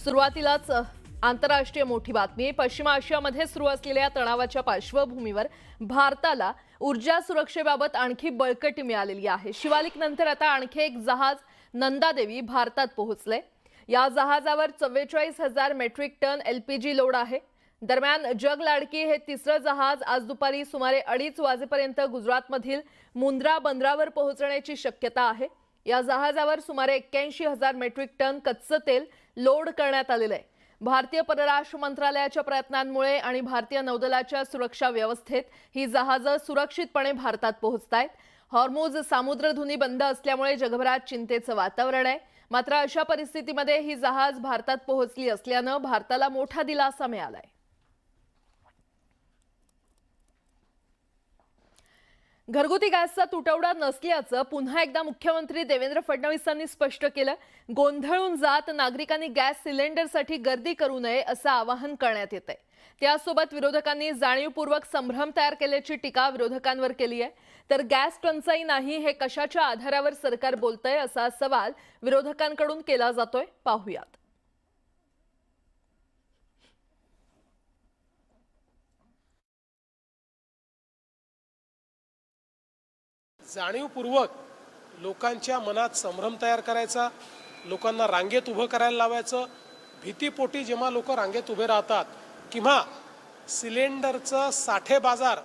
सुरुवातीलाच आंतरराष्ट्रीय मोठी बातमी। पश्चिम आशियामध्ये सुरू असलेल्या तणावाच्या पार्श्वभूमीवर भारताला ऊर्जा सुरक्षेबाबत आणखी बळकटी मिळालेली आहे। शिवालिक नंतर आता आणखी एक जहाज नंदादेवी भारतात पोहोचले। या जहाजावर 44,000 मेट्रिक टन एलपीजी लोड आहे। दरम्यान जगलाडकी हे तिसरं जहाज आज दुपारी सुमारे 2:30 वाजेपर्यंत गुजरातमधील मुंद्रा बंदरावर पोहोचण्याची शक्यता आहे। या जहाजावर सुमारे 81,000 मेट्रिक टन कच्चं तेल लोड करण्यात आलेलं आहे। भारतीय परराष्ट्र मंत्रालयाच्या प्रयत्नांमुळे आणि भारतीय नौदलाच्या सुरक्षा व्यवस्थेत ही जहाजं सुरक्षितपणे भारतात पोहोचतायत। हॉर्मुझ सामुद्रधुनी बंद असल्यामुळे जगभरात चिंतेचं वातावरण आहे। मात्र अशा परिस्थितीमध्ये ही जहाज भारतात पोहोचली असल्यानं भारताला मोठा दिलासा मिळालाय। घरगुती गॅसचा तुटवडा नसल्याचं पुन्हा एकदा मुख्यमंत्री देवेंद्र फडणवीसांनी स्पष्ट केलं। गोंधळून जात नागरिकांनी गॅस सिलेंडरसाठी गर्दी करू नये असं आवाहन करण्यात येतंय। त्यासोबत विरोधकांनी जाणीवपूर्वक संभ्रम तयार केल्याची टीका विरोधकांवर केली आहे। तर गॅस टंचाई नाही हे कशाच्या आधारावर सरकार बोलतंय असा सवाल विरोधकांकडून केला जातोय। पाहूयात। जाणीवपूर्वक लोकांच्या मनात संभ्रम तयार करायचा, लोकांना रांगेत उभं करायला लावायचं। भीतीपोटी जेव्हा लोक रांगेत उभे राहतात किंवा सिलेंडरचं साठे बाजार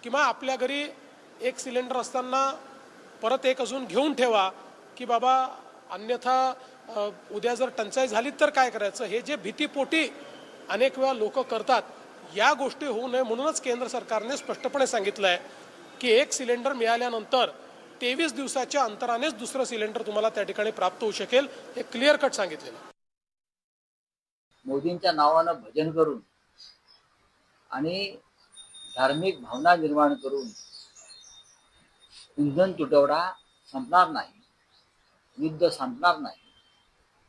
किंवा आपल्या घरी एक सिलेंडर असताना परत एक अजून घेऊन ठेवा की बाबा अन्यथा उद्या जर टंचाई झाली तर काय करायचं, हे जे भीतीपोटी अनेक वेळा लोक करतात, या गोष्टी होऊ नये म्हणूनच केंद्र सरकारने स्पष्टपणे सांगितलं आहे की एक सिलेंडर मिळाल्यानंतर 23 दिवसाच्या अंतरानेच दुसरं सिलेंडर तुम्हाला त्या ठिकाणी प्राप्त होऊ शकेल, हे क्लिअर कट सांगितलेलं। मोदींच्या नावानं भजन करून आणि धार्मिक भावना निर्माण करून इंधन तुटवडा संपणार नाही, युद्ध संपणार नाही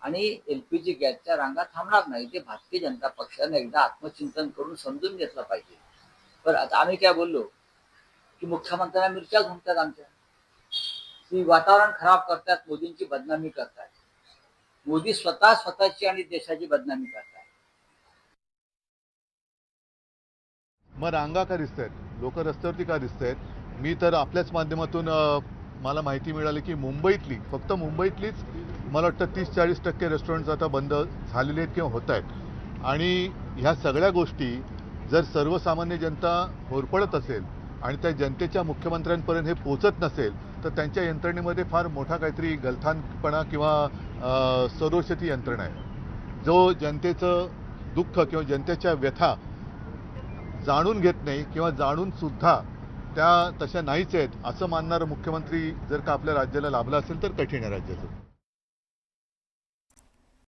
आणि एलपीजी गॅसच्या रांगा थांबणार नाही। ते भारतीय जनता पक्षाने एकदा आत्मचिंतन करून समजून घेतलं पाहिजे। पण आता आम्ही काय बोललो की मुख्यमंत्र्यांना मिरच्या घुमतात, आमच्या ती वातावरण खराब करतात, मोदींची बदनामी करतात। मोदी स्वतःची आणि देशाची बदनामी करतात। मग रांगा का दिसतायत, लोक रस्त्यावरती का दिसतायत? मी तर आपल्याच माध्यमातून मला माहिती मिळाली की मुंबईतली, फक्त मुंबईतलीच मला वाटतं 30-40% रेस्टॉरंट्स आता बंद झालेले आहेत किंवा होत आहेत। आणि ह्या सगळ्या गोष्टी जर सर्वसामान्य जनता होरपळत असेल आणि त्या जनतेच्या मुख्यमंत्र्यांपर्यंत हे पोचत नसेल तर त्यांच्या यंत्रणेमध्ये फार मोठा काहीतरी गलथानपणा किंवा सरोशती यंत्रणा आहे। जो जनतेचं दुःख किंवा जनतेच्या व्यथा जाणून घेत नाही किंवा जाणून सुद्धा त्या तशा नाहीच आहेत असं मानणारा मुख्यमंत्री जर का आपल्या राज्याला लाभला असेल तर कठीण आहे राज्याचं।